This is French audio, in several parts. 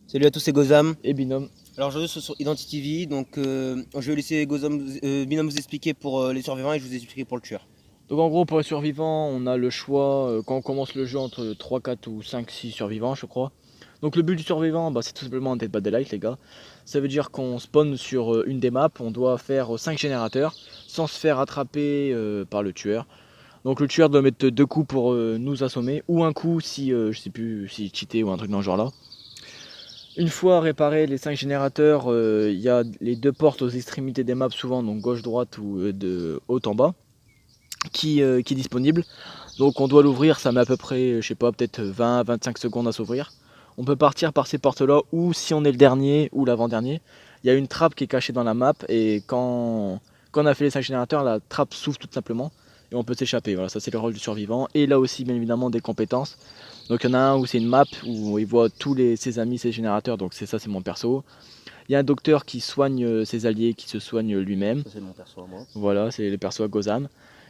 Salut à tous, c'est Gozam. Et binôme. Alors aujourd'hui, sur Identity V, donc je vais laisser Gozam, Binôme vous expliquer pour les survivants et je vous expliquerai pour le tueur. Donc en gros pour les survivants on a le choix quand on commence le jeu entre 3, 4 ou 5, 6 survivants je crois. Donc le but du survivant c'est tout simplement un Dead by Daylight les gars. Ça veut dire qu'on spawn sur une des maps, on doit faire 5 générateurs sans se faire attraper par le tueur. Donc le tueur doit mettre 2 coups pour nous assommer ou un coup si je sais plus si cheaté ou un truc dans ce genre là. Une fois réparés les 5 générateurs, il y a les 2 portes aux extrémités des maps souvent, donc gauche droite ou de haut en bas. Qui est disponible. Donc on doit l'ouvrir, ça met à peu près, je sais pas, peut-être 20-25 secondes à s'ouvrir. On peut partir par ces portes-là, ou si on est le dernier ou l'avant-dernier, il y a une trappe qui est cachée dans la map, et quand on a fait les 5 générateurs, la trappe s'ouvre tout simplement, et on peut s'échapper. Voilà, ça c'est le rôle du survivant. Et là aussi, bien évidemment, des compétences. Donc il y en a un où c'est une map, où il voit tous ses amis, ses générateurs, donc c'est mon perso. Il y a un docteur qui soigne ses alliés, qui se soigne lui-même. Ça c'est mon perso à moi. Voilà, c'est le perso à Gozam.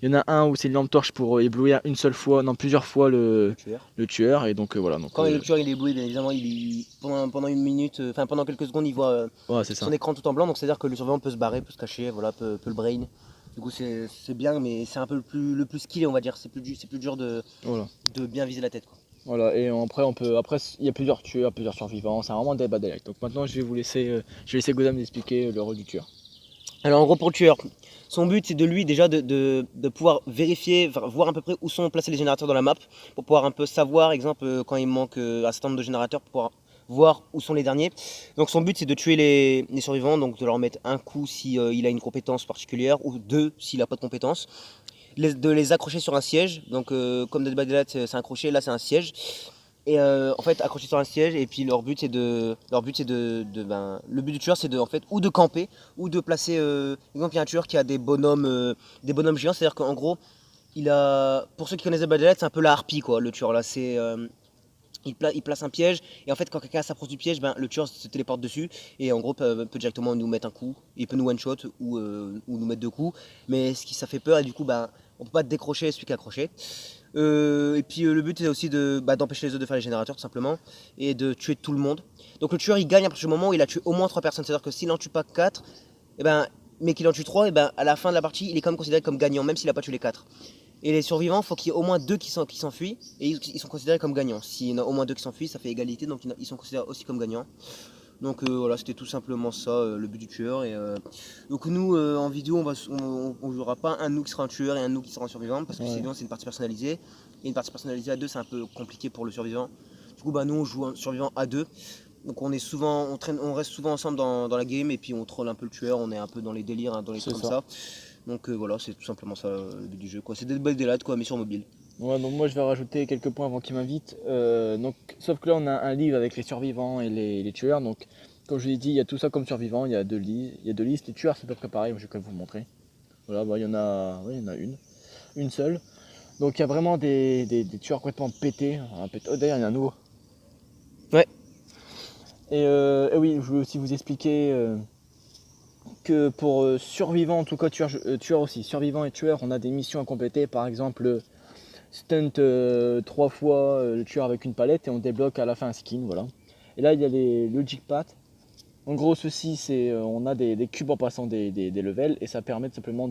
Il y en a un où c'est une lampe torche pour éblouir une seule fois, non plusieurs fois Le tueur. le tueur. Et donc voilà. Donc, Quand le tueur il est ébloui, bien évidemment, pendant une minute, enfin pendant quelques secondes, il voit ouais, c'est son ça. écran tout en blanc, donc c'est-à-dire que le survivant peut se barrer, peut se cacher, voilà, peut le brain. Du coup c'est bien, mais c'est un peu le plus skillé, on va dire. C'est plus dur Voilà. de bien viser la tête, quoi. Voilà. Et après après il y a plusieurs tueurs, plusieurs survivants. C'est vraiment des bad Daylight. Donc maintenant je vais vous laisser, je vais laisser Gozam expliquer le rôle du tueur. Alors en gros pour le tueur, son but c'est de lui déjà de pouvoir vérifier, enfin, voir à peu près où sont placés les générateurs dans la map, pour pouvoir un peu savoir, exemple quand il manque un certain nombre de générateurs, pour pouvoir voir où sont les derniers. Donc son but c'est de tuer les survivants, donc de leur mettre un coup si il a une compétence particulière, ou deux s'il n'a pas de compétence. De les accrocher sur un siège, donc comme Dead by Daylight c'est un crochet, là c'est un siège. Et en fait accrochés sur un siège, et puis le but du tueur c'est de en fait ou de camper ou de placer exemple il y a un tueur qui a des bonhommes géants, c'est à dire qu'en gros il a, pour ceux qui connaissent Dead by Daylight, c'est un peu la harpie quoi, le tueur là, c'est il place un piège, et en fait quand quelqu'un s'approche du piège, ben, le tueur se téléporte dessus et en gros peut directement nous mettre un coup, il peut nous one shot ou nous mettre deux coups, mais ce qui ça fait peur, et du coup ben on peut pas décrocher celui qui est accroché. Et puis le but c'est aussi d'empêcher les autres de faire les générateurs tout simplement, et de tuer tout le monde. Donc le tueur il gagne à partir du moment où il a tué au moins 3 personnes, c'est à dire que s'il en tue pas 4, et ben, mais qu'il en tue 3, et ben, à la fin de la partie il est quand même considéré comme gagnant même s'il a pas tué les 4. Et les survivants, il faut qu'il y ait au moins 2 qui s'enfuient, et ils sont considérés comme gagnants. S'il y en a au moins 2 qui s'enfuient, ça fait égalité, donc ils sont considérés aussi comme gagnants. Donc voilà, c'était tout simplement ça le but du tueur. Et donc nous en vidéo, on jouera pas un nous qui sera un tueur et un nous qui sera un survivant, parce que Ouais. sinon c'est une partie personnalisée. Et une partie personnalisée à deux, c'est un peu compliqué pour le survivant. Du coup, bah, nous on joue un survivant à deux. Donc on reste souvent ensemble dans la game, et puis on troll un peu le tueur, on est un peu dans les délires, hein, dans les trucs C'est comme ça. ça. Donc voilà, c'est tout simplement ça le but du jeu, quoi. C'est des belles délades quoi, mais sur mobile. Ouais, donc moi je vais rajouter quelques points avant qu'il m'invite. Donc, sauf que là on a un livre avec les survivants et les tueurs. Donc comme je l'ai dit, il y a tout ça comme survivants, il y a deux listes. Les tueurs c'est à peu près pareil, je vais quand même vous montrer. Voilà, bah, il y en a une seule. Donc il y a vraiment des tueurs complètement pétés. Oh, d'ailleurs il y en a un nouveau. Ouais. Et oui, je voulais aussi vous expliquer que pour survivants, en tout cas tueurs aussi, survivants et tueurs, on a des missions à compléter. Par exemple, stunt 3 fois le tueur avec une palette, et on débloque à la fin un skin. Voilà. Et là il y a les Logic Path. En gros, ceci, c'est on a des cubes en passant des levels, et ça permet simplement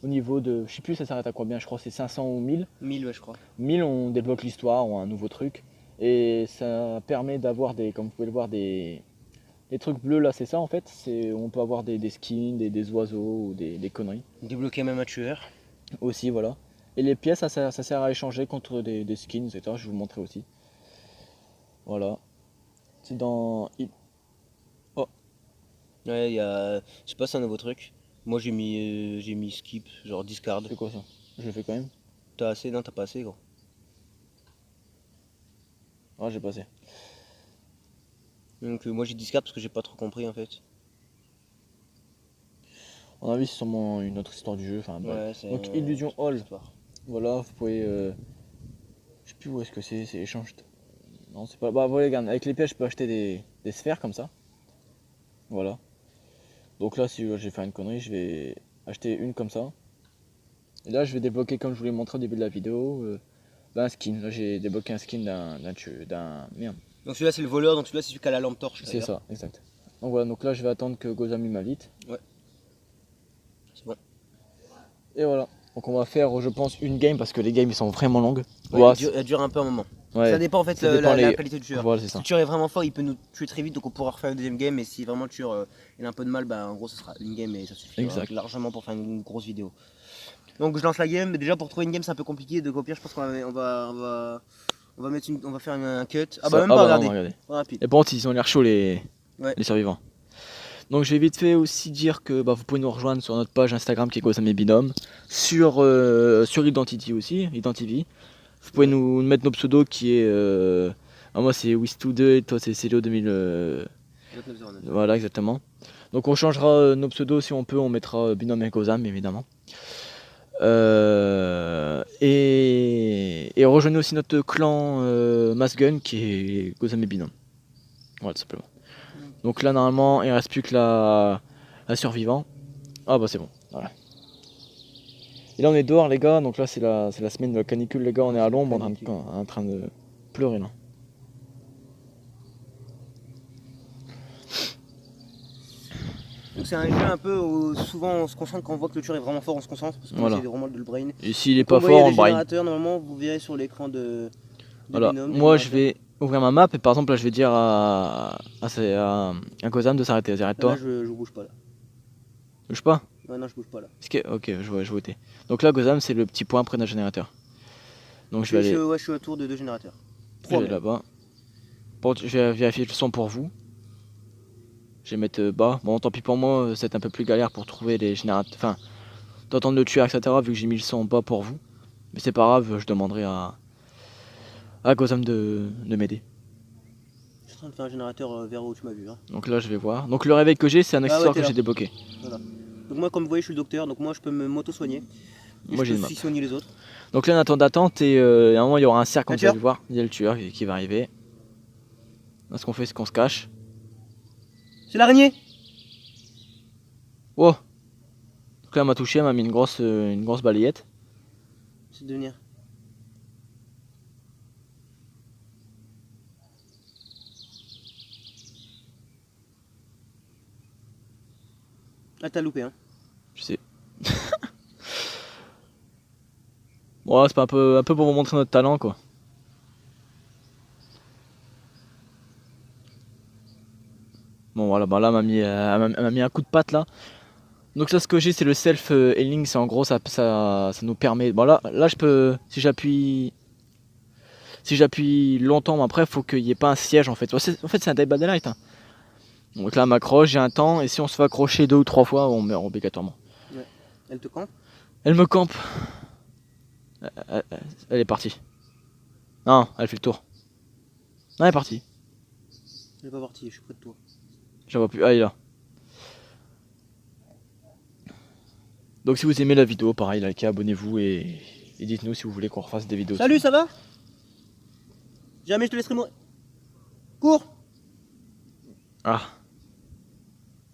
au niveau de, je sais plus ça s'arrête à combien, je crois que c'est 500 ou 1000. 1000, ouais, je crois. 1000 on débloque l'histoire ou un nouveau truc, et ça permet d'avoir comme vous pouvez le voir, les trucs bleus là, c'est ça en fait, on peut avoir des skins, des oiseaux ou des conneries Débloquer même un tueur. aussi, voilà. Et les pièces, ça sert à échanger contre des skins, etc. Je vais vous montrer aussi. Voilà. C'est dans... Oh, Ouais, il y a. Je sais pas, c'est un nouveau truc. Moi j'ai mis skip, genre discard. c'est quoi ça? Je le fais quand même. T'as assez? Non, t'as pas assez, gros. Ah, j'ai passé. Donc moi j'ai discard parce que j'ai pas trop compris en fait. On a vu, c'est sûrement une autre histoire du jeu, enfin bref. Ouais, c'est Donc une Illusion autre Hall, histoire. voilà, vous pouvez... je sais plus où est-ce que c'est échange. Non, c'est pas... Bah voilà, regarde, avec les pièges, je peux acheter des sphères comme ça. Voilà. Donc là, si je vais faire une connerie, je vais acheter une comme ça. Et là, je vais débloquer, comme je vous l'ai montré au début de la vidéo, un skin. Là, j'ai débloqué un skin d'un... Merde. Donc celui-là c'est le voleur, donc celui-là c'est celui qui a la lampe torche. C'est d'ailleurs. ça, exact. Donc voilà, donc là je vais attendre que Gozam il m'invite. C'est bon. Et voilà. Donc on va faire, je pense, une game parce que les games ils sont vraiment longues. Ouais, Ouais, elle dure un peu un moment. ouais. Ça dépend en fait Ça dépend la les- qualité du tueur. Voilà, c'est Si ça. le tueur est vraiment fort, il peut nous tuer très vite, donc on pourra refaire une deuxième game. Et si vraiment le tueur il a un peu de mal, bah en gros ça sera une game et ça suffira Exact. largement pour faire une grosse vidéo. Donc je lance la game. Mais déjà pour trouver une game c'est un peu compliqué. Donc au pire je pense qu'on va mettre on va faire un cut. Ah bah Ça- même pas non, regardez. regardez. Rapide. Et par contre, ils ont l'air chauds les Ouais. survivants. Donc je vais vite fait aussi dire que bah, vous pouvez nous rejoindre sur notre page Instagram qui est Gozam et Binôme, sur Identity aussi, Identity. Vous pouvez nous mettre nos pseudos qui est moi c'est Wistu2 et toi c'est Célio 2000 29,09. voilà exactement. Donc on changera nos pseudos si on peut, on mettra Binôme et Gozam évidemment. Et rejoignez aussi notre clan Masgun qui est Gozam et Binôme. Voilà tout simplement. Donc là normalement il reste plus que la survivant. Ah bah c'est bon, voilà. Et là on est dehors les gars, donc là c'est la semaine de la canicule les gars, on est à l'ombre, en train de pleurer là. Donc c'est un jeu un peu où souvent on se concentre quand on voit que le tueur est vraiment fort, on se concentre parce qu'on Voilà. essaie vraiment de le brain. Et s'il est Comme pas vous voyez, fort, on les brain. générateurs, normalement vous verrez sur l'écran de Voilà, Binôme, moi des je vais ouvrir ma map et par exemple là je vais dire à Gozam de s'arrêter, générateurs. arrête-toi. Là je bouge pas là. Bouge pas. Ouais, non je bouge pas là. Ok, je vois où t'es. Donc là Gozam c'est le petit point près d'un générateur. Donc je vais aller Ouais, je suis autour de 2 générateurs. je 3 vais là-bas. Je vais vérifier le son pour vous. Je vais mettre bas. Bon tant pis pour moi, c'est un peu plus galère pour trouver les générateurs. Enfin, d'entendre le tueur, etc. vu que j'ai mis le son bas pour vous. Mais c'est pas grave, je demanderai à Gozam de m'aider. Je suis en train de faire un générateur vers où tu m'as vu. Hein. Donc là je vais voir. Donc le réveil que j'ai c'est un accessoire t'es que là. j'ai débloqué. Donc moi comme vous voyez je suis le docteur, donc moi je peux m'auto-soigner. Et Moi, je j'ai peux une map. aussi soigner les autres. Donc là on attend d'attente et à un moment il y aura un cercle comme Un vous avez tueur pu voir. Il y a le tueur qui va arriver. Là ce qu'on fait c'est qu'on se cache. C'est l'araignée. Oh. Donc là elle m'a touché, elle m'a mis une grosse balayette. C'est de venir. Ah t'as loupé hein. Je sais. Bon là, c'est pas un peu pour vous montrer notre talent quoi. Bon voilà, bah là elle m'a mis un coup de patte là. Donc là ce que j'ai c'est le self healing, c'est en gros ça nous permet. Bon là je peux, si j'appuie longtemps, mais après faut qu'il n'y ait pas un siège en fait. En fait c'est un Dead by Daylight. Hein. Donc là elle m'accroche, j'ai un temps, et si on se fait accrocher 2 ou 3 fois, on meurt obligatoirement. Ouais. Elle te campe. Elle me campe. Elle est partie. Non, elle fait le tour. Non, elle est partie. Elle est pas partie, je suis près de toi. Je la vois plus. Ah, elle est là. Donc si vous aimez la vidéo, pareil, likez, abonnez-vous et dites-nous si vous voulez qu'on refasse des vidéos. Salut, ça va? Jamais je te laisserai mourir. Cours! Ah,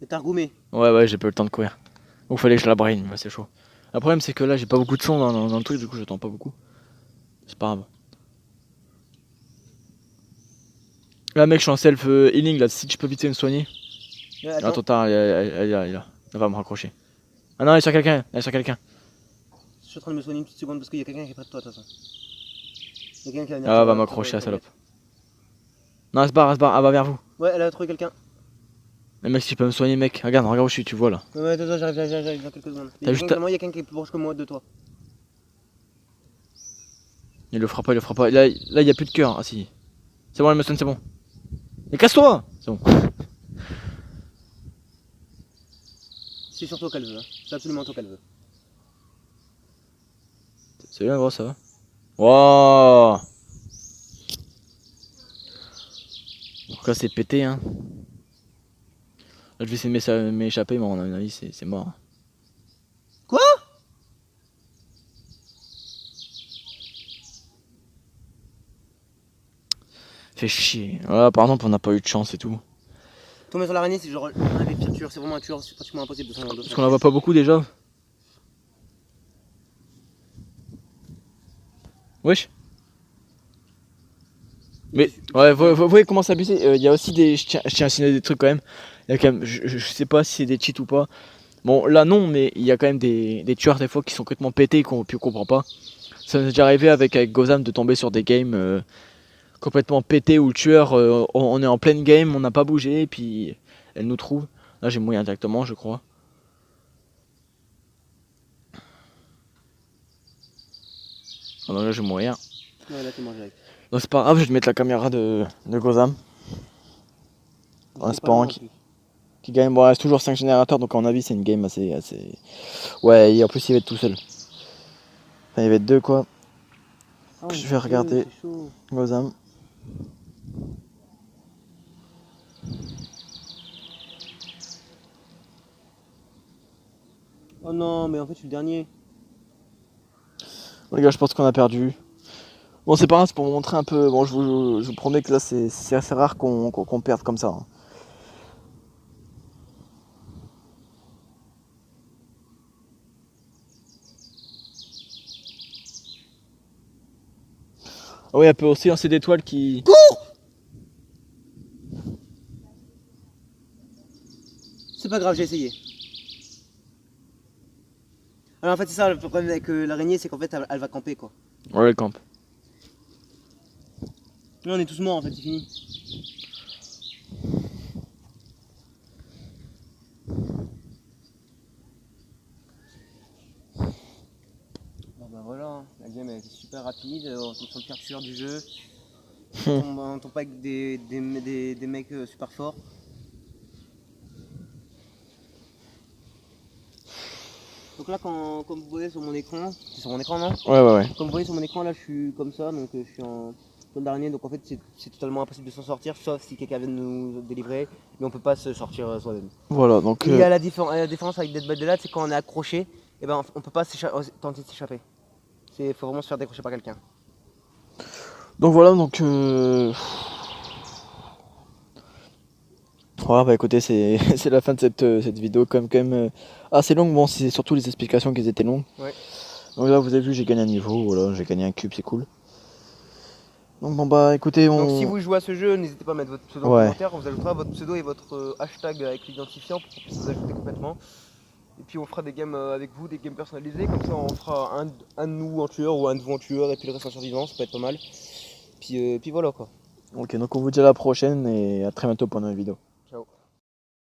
Mais t'as regoumé. ouais, j'ai pas eu le temps de courir. Donc fallait que je la brain, mais c'est chaud. Le problème c'est que là j'ai pas beaucoup de son dans le truc, du coup j'entends pas beaucoup. C'est pas grave. Là mec je suis en self healing là, si tu peux vite me soigner. Ouais, Attends, elle est là. Elle va me raccrocher. Ah non, elle est sur quelqu'un, Je suis en train de me soigner une petite seconde parce qu'il y a quelqu'un qui est près de toi de toute façon. Il y a quelqu'un qui va venir. Ah, elle va m'accrocher la salope. Non, elle se barre, elle va vers vous. Ouais, elle a trouvé quelqu'un. Mais mec, si tu peux me soigner, mec, regarde où je suis, tu vois là. Ouais, attends, j'arrive dans quelques secondes. T'as juste Il y a quelqu'un qui est plus proche que moi de toi. Il le fera pas. Là, il y a plus de cœur. Ah si. C'est bon, elle me soigne, c'est bon. Mais casse-toi! C'est bon. C'est sur toi qu'elle veut. Hein. C'est absolument toi qu'elle veut. C'est bien gros, ça va. Wouah! Donc là, c'est pété, hein. Là, je vais essayer de m'échapper, mais à mon avis, c'est mort. Quoi? Fait chier. Voilà, par exemple, on n'a pas eu de chance et tout. Tomber sur l'araignée, c'est genre un des pires tueurs. C'est vraiment un tueur, c'est pratiquement impossible de s'en Parce qu'on la voit pas beaucoup déjà. Wesh. Mais ouais, vous voyez comment c'est abusé. Il y a aussi des. Je tiens à signaler des trucs quand même. Il y a quand même. Je sais pas si c'est des cheats ou pas. Bon, là non, mais il y a quand même des tueurs des fois qui sont complètement pétés et qu'on comprend pas. Ça nous est déjà arrivé avec Gozam de tomber sur des games complètement pétés où le tueur, on est en pleine game, on n'a pas bougé, et puis elle nous trouve. Là j'ai moyen directement, je crois. Ah non, là j'ai moyen. Ouais, là, t'es mort direct. Donc c'est pas grave, je vais te mettre la caméra de Gozam. Un C'est pas loin, en spank. plus. Qui gagne, bon, il reste toujours 5 générateurs, donc à mon avis c'est une game assez. Ouais, et en plus il va être tout seul. Enfin, il va être deux quoi. Ah, Je vais regarder c'est chaud. Gozam. Oh non, mais en fait, je suis le dernier. Bon, les gars, je pense qu'on a perdu. Bon, c'est pas grave, c'est pour vous montrer un peu. Bon, je vous promets que là, c'est assez rare qu'on perde comme ça, hein. Ah oui, un peu aussi, hein, c'est d'étoiles qui. C'est pas grave, j'ai essayé. Alors en fait, c'est ça le problème avec l'araignée, c'est qu'en fait, elle va camper quoi. Ouais, le camp. Là, on est tous morts en fait, c'est fini. Bon bah voilà, la game elle était super rapide, on tombe sur le pire tueur du jeu. On tombe pas avec des mecs super forts. Donc là, comme vous voyez sur mon écran, c'est sur mon écran non? Ouais. Comme vous voyez sur mon écran, là je suis comme ça, donc je suis en zone d'araignée, donc en fait c'est totalement impossible de s'en sortir, sauf si quelqu'un vient de nous délivrer, mais on peut pas se sortir soi-même. Voilà, donc. Il y a la différence avec Dead by Daylight, c'est quand on est accroché, et ben on peut pas tenter de s'échapper. Il faut vraiment se faire décrocher par quelqu'un. Donc voilà, donc. Voilà, bah écoutez, c'est c'est la fin de cette vidéo, quand même assez longue. Bon, c'est surtout les explications qui étaient longues. Ouais. Donc là, vous avez vu, j'ai gagné un niveau, voilà, j'ai gagné un cube, c'est cool. Donc bon, bah écoutez, Donc si vous jouez à ce jeu, n'hésitez pas à mettre votre pseudo en Ouais. commentaire, on vous ajoutera votre pseudo et votre hashtag avec l'identifiant pour qu'on puisse vous ajouter complètement. Et puis on fera des games avec vous, des games personnalisés, comme ça on fera un de nous en tueur ou un de vous en tueur et puis le reste en survivant, ça peut être pas mal. Puis voilà quoi. Ok, donc on vous dit à la prochaine et à très bientôt pour une nouvelle vidéo.